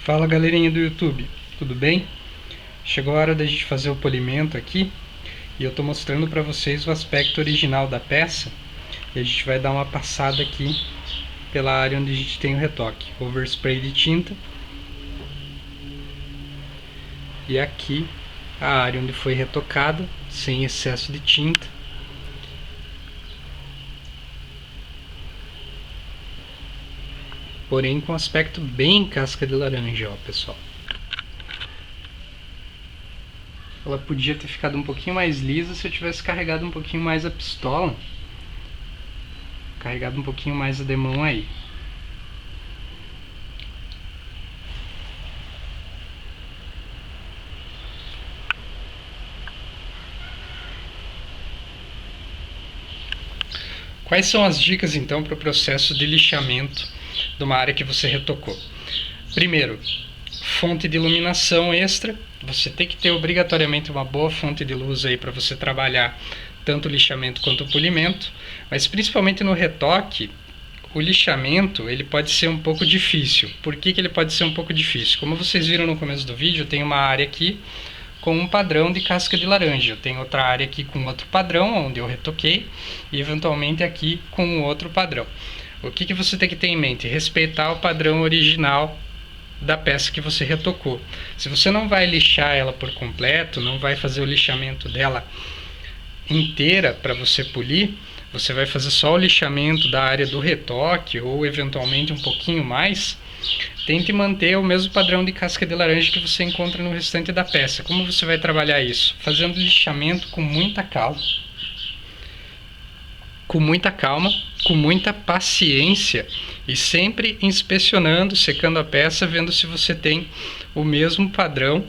Fala galerinha do YouTube, tudo bem? Chegou a hora da gente fazer o polimento aqui e eu estou mostrando para vocês o aspecto original da peça e a gente vai dar uma passada aqui pela área onde a gente tem o retoque, overspray de tinta, e aqui a área onde foi retocada sem excesso de tinta. Porém com aspecto bem casca de laranja, ó pessoal. Ela podia ter ficado um pouquinho mais lisa se eu tivesse carregado um pouquinho mais a pistola. Carregado um pouquinho mais a demão aí. Quais são as dicas então para o processo de lixamento de uma área que você retocou? Primeiro, fonte de iluminação extra. Você tem que ter obrigatoriamente uma boa fonte de luz aí para você trabalhar tanto o lixamento quanto o polimento, mas principalmente no retoque, o lixamento ele pode ser um pouco difícil. Por que ele pode ser um pouco difícil? Como vocês viram no começo do vídeo, eu tenho uma área aqui com um padrão de casca de laranja, eu tenho outra área aqui com outro padrão, onde eu retoquei, e eventualmente aqui com outro padrão. O que você tem que ter em mente? Respeitar o padrão original da peça que você retocou. Se você não vai lixar ela por completo, não vai fazer o lixamento dela inteira para você polir, você vai fazer só o lixamento da área do retoque ou eventualmente um pouquinho mais. Tente manter o mesmo padrão de casca de laranja que você encontra no restante da peça. Como você vai trabalhar isso? Fazendo lixamento com muita calma, com muita paciência e sempre inspecionando, secando a peça, vendo se você tem o mesmo padrão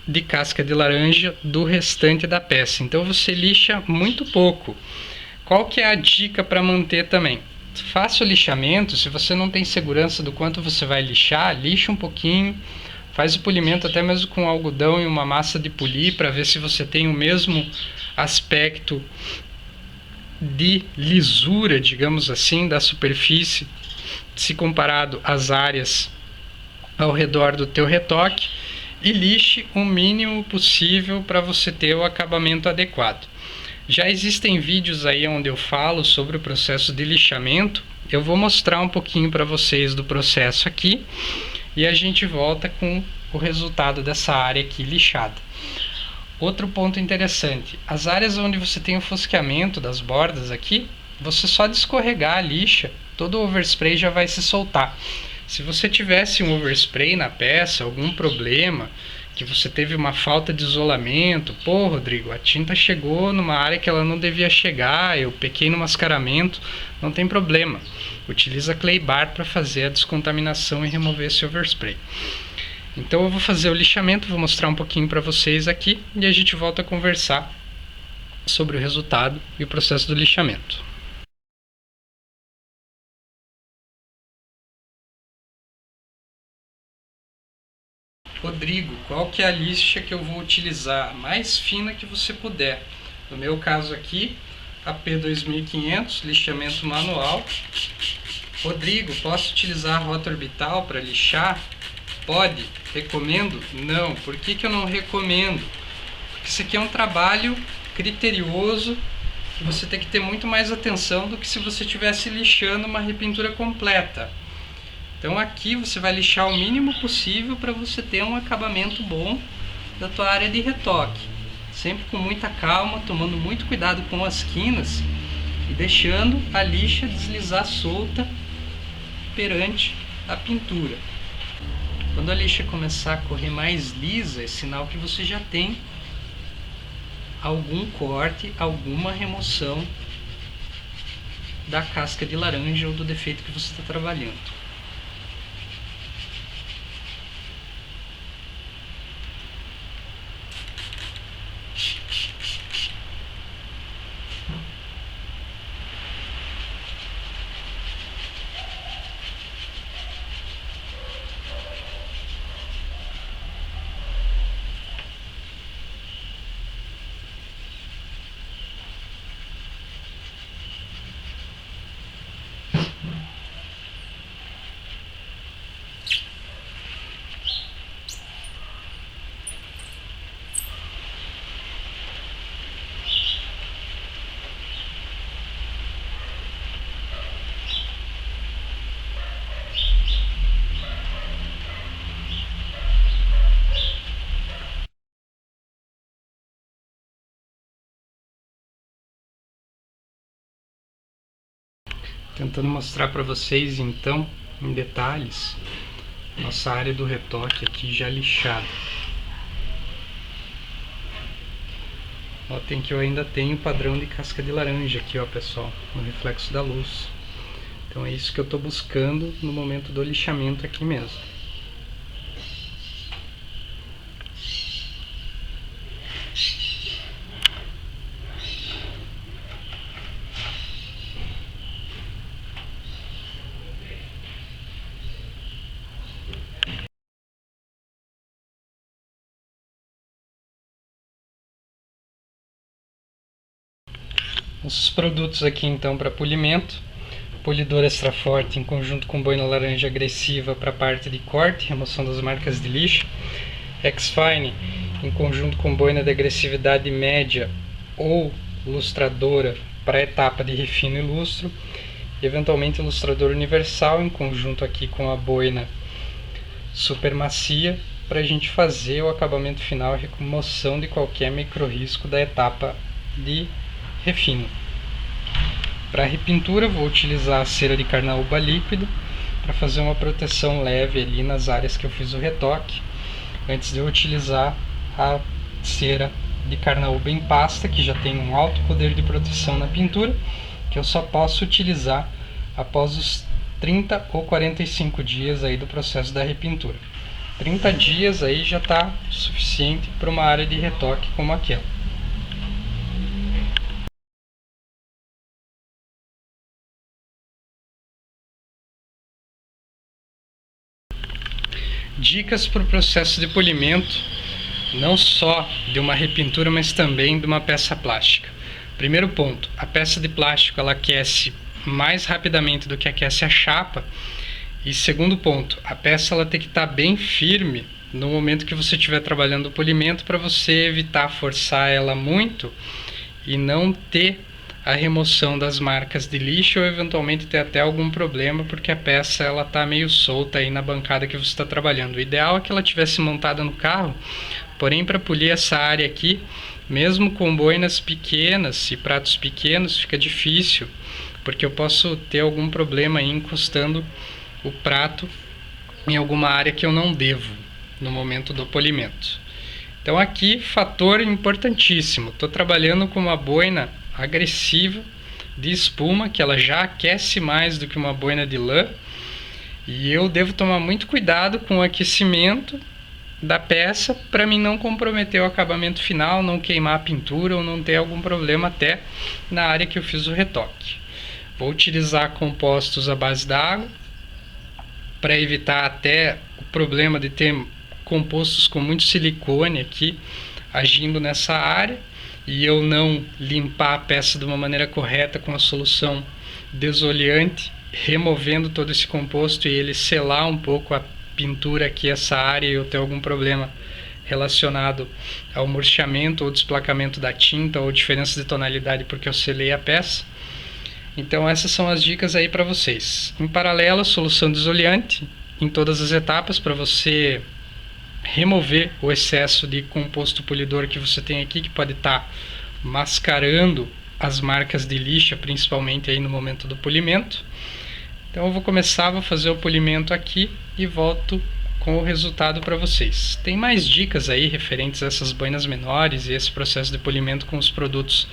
de casca de laranja do restante da peça. Então você lixa muito pouco. Qual que é a dica para manter também? Faça o lixamento, se você não tem segurança do quanto você vai lixar, lixa um pouquinho, faz o polimento até mesmo com algodão e uma massa de polir para ver se você tem o mesmo aspecto de lisura, digamos assim, da superfície, se comparado às áreas ao redor do teu retoque, e lixe o mínimo possível para você ter o acabamento adequado. Já existem vídeos aí onde eu falo sobre o processo de lixamento. Eu vou mostrar um pouquinho para vocês do processo aqui e a gente volta com o resultado dessa área aqui lixada. Outro ponto interessante, as áreas onde você tem o fosqueamento das bordas aqui, você só descorregar a lixa, todo o overspray já vai se soltar. Se você tivesse um overspray na peça, algum problema, que você teve uma falta de isolamento, pô Rodrigo, a tinta chegou numa área que ela não devia chegar, eu pequei no mascaramento, não tem problema. Utiliza clay bar para fazer a descontaminação e remover esse overspray. Então eu vou fazer o lixamento, vou mostrar um pouquinho para vocês aqui e a gente volta a conversar sobre o resultado e o processo do lixamento. Rodrigo, qual que é a lixa que eu vou utilizar? A mais fina que você puder. No meu caso aqui, a P2500, lixamento manual. Rodrigo, posso utilizar a rota orbital para lixar? Pode. Recomendo? Não. Por que eu não recomendo? Porque isso aqui é um trabalho criterioso e você tem que ter muito mais atenção do que se você estivesse lixando uma repintura completa. Então aqui você vai lixar o mínimo possível para você ter um acabamento bom da tua área de retoque. Sempre com muita calma, tomando muito cuidado com as quinas e deixando a lixa deslizar solta perante a pintura. Quando a lixa começar a correr mais lisa, é sinal que você já tem algum corte, alguma remoção da casca de laranja ou do defeito que você está trabalhando. Tentando mostrar para vocês então, em detalhes, nossa área do retoque aqui já lixada. Notem que eu ainda tenho o padrão de casca de laranja aqui, ó, pessoal, no reflexo da luz. Então é isso que eu estou buscando no momento do lixamento aqui mesmo. Os produtos aqui então para polimento: polidor extra forte em conjunto com boina laranja agressiva para a parte de corte, remoção das marcas de lixo. X-Fine em conjunto com boina de agressividade média ou lustradora para a etapa de refino e lustro. Eventualmente ilustrador universal em conjunto aqui com a boina super macia para a gente fazer o acabamento final e remoção de qualquer micro risco da etapa de refino. Para repintura vou utilizar a cera de carnaúba líquida para fazer uma proteção leve ali nas áreas que eu fiz o retoque, antes de eu utilizar a cera de carnaúba em pasta, que já tem um alto poder de proteção na pintura, que eu só posso utilizar após os 30 ou 45 dias aí do processo da repintura. 30 dias aí já está suficiente para uma área de retoque como aquela. Dicas para o processo de polimento, não só de uma repintura, mas também de uma peça plástica. Primeiro ponto: a peça de plástico ela aquece mais rapidamente do que aquece a chapa. E segundo ponto, a peça ela tem que estar bem firme no momento que você estiver trabalhando o polimento, para você evitar forçar ela muito e não ter a remoção das marcas de lixo, ou eventualmente ter até algum problema porque a peça ela está meio solta aí na bancada que você está trabalhando. O ideal é que ela tivesse montada no carro, porém para polir essa área aqui, mesmo com boinas pequenas e pratos pequenos, fica difícil, porque eu posso ter algum problema aí encostando o prato em alguma área que eu não devo no momento do polimento. Então aqui, fator importantíssimo: estou trabalhando com uma boina agressiva de espuma, que ela já aquece mais do que uma boina de lã, e eu devo tomar muito cuidado com o aquecimento da peça para mim não comprometer o acabamento final, não queimar a pintura ou não ter algum problema até na área que eu fiz o retoque. Vou utilizar compostos à base d'água para evitar até o problema de ter compostos com muito silicone aqui agindo nessa área e eu não limpar a peça de uma maneira correta com a solução desoleante, removendo todo esse composto e ele selar um pouco a pintura aqui, essa área, e eu ter algum problema relacionado ao murchamento ou desplacamento da tinta ou diferença de tonalidade porque eu selei a peça. Então essas são as dicas aí para vocês. Em paralelo, a solução desoleante em todas as etapas para você remover o excesso de composto polidor que você tem aqui, que pode estar mascarando as marcas de lixa, principalmente aí no momento do polimento. Então eu vou fazer o polimento aqui e volto com o resultado para vocês. Tem mais dicas aí referentes a essas boinas menores e esse processo de polimento com os produtos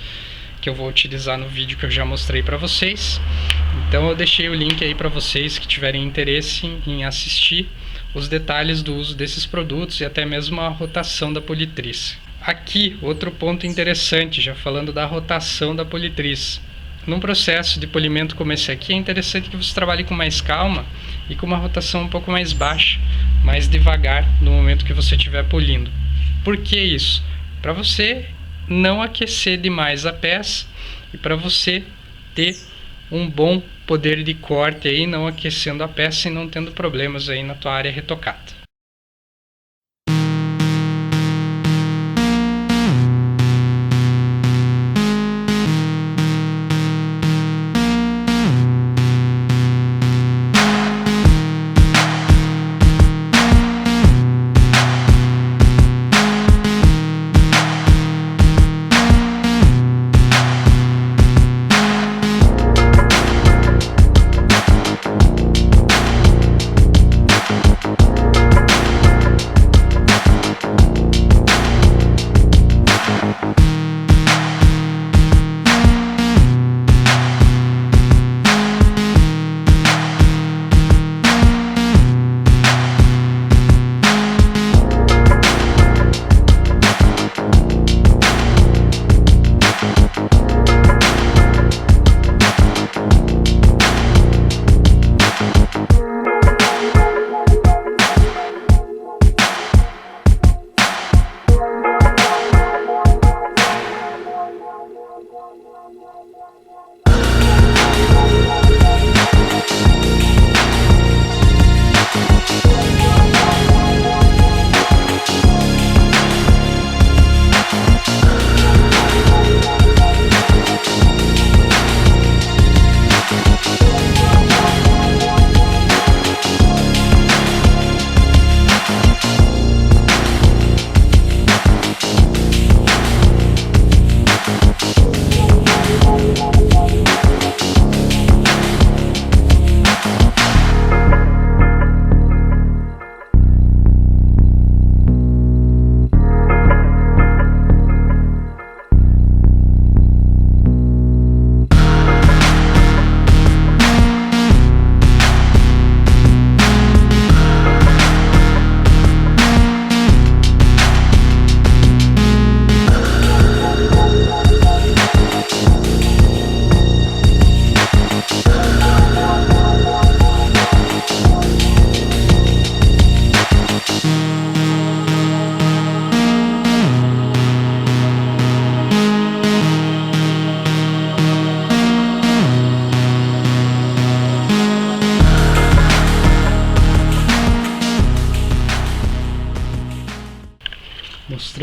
que eu vou utilizar no vídeo que eu já mostrei para vocês. Então eu deixei o link aí para vocês que tiverem interesse em assistir os detalhes do uso desses produtos e até mesmo a rotação da politriz. Aqui, outro ponto interessante, já falando da rotação da politriz. Num processo de polimento como esse aqui, é interessante que você trabalhe com mais calma e com uma rotação um pouco mais baixa, mais devagar no momento que você estiver polindo. Por que isso? Para você não aquecer demais a peça e para você ter um bom poder de corte aí, não aquecendo a peça e não tendo problemas aí na tua área retocada.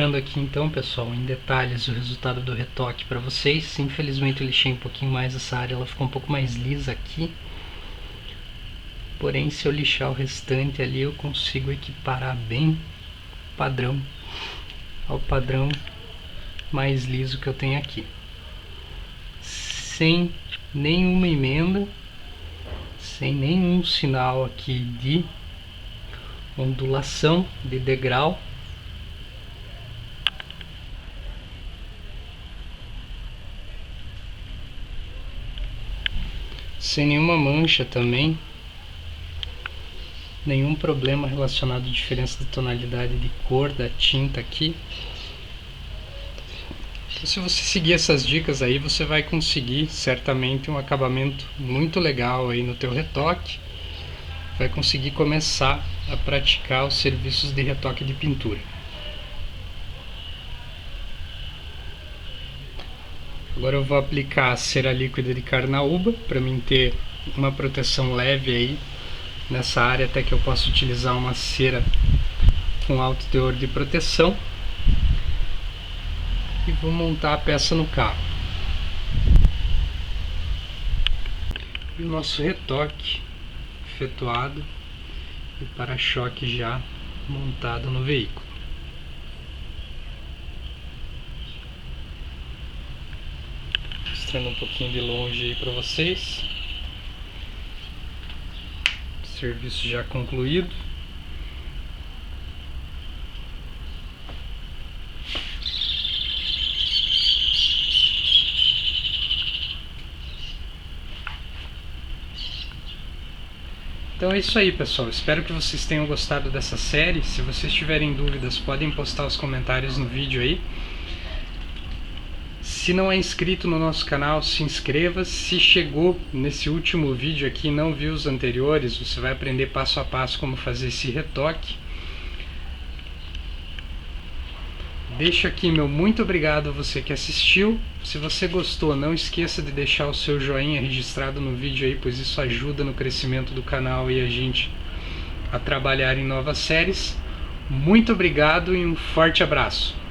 mostrando aqui então, pessoal, em detalhes o resultado do retoque para vocês. Infelizmente eu lixei um pouquinho mais essa área, ela ficou um pouco mais lisa aqui. Porém, se eu lixar o restante ali, eu consigo equiparar bem padrão ao padrão mais liso que eu tenho aqui, sem nenhuma emenda, sem nenhum sinal aqui de ondulação de degrau. Sem nenhuma mancha também, nenhum problema relacionado à diferença de tonalidade de cor da tinta aqui. Então, se você seguir essas dicas aí, você vai conseguir certamente um acabamento muito legal aí no teu retoque. Vai conseguir começar a praticar os serviços de retoque de pintura. Agora eu vou aplicar a cera líquida de carnaúba para mim ter uma proteção leve aí nessa área, até que eu possa utilizar uma cera com alto teor de proteção. E vou montar a peça no carro. E o nosso retoque efetuado e para-choque já montado no veículo. Mostrando um pouquinho de longe aí para vocês. Serviço já concluído. Então é isso aí, pessoal, espero que vocês tenham gostado dessa série. Se vocês tiverem dúvidas, podem postar os comentários no vídeo aí. Se não é inscrito no nosso canal, se inscreva. Se chegou nesse último vídeo aqui e não viu os anteriores, você vai aprender passo a passo como fazer esse retoque. Deixo aqui meu muito obrigado a você que assistiu. Se você gostou, não esqueça de deixar o seu joinha registrado no vídeo aí, pois isso ajuda no crescimento do canal e a gente a trabalhar em novas séries. Muito obrigado e um forte abraço.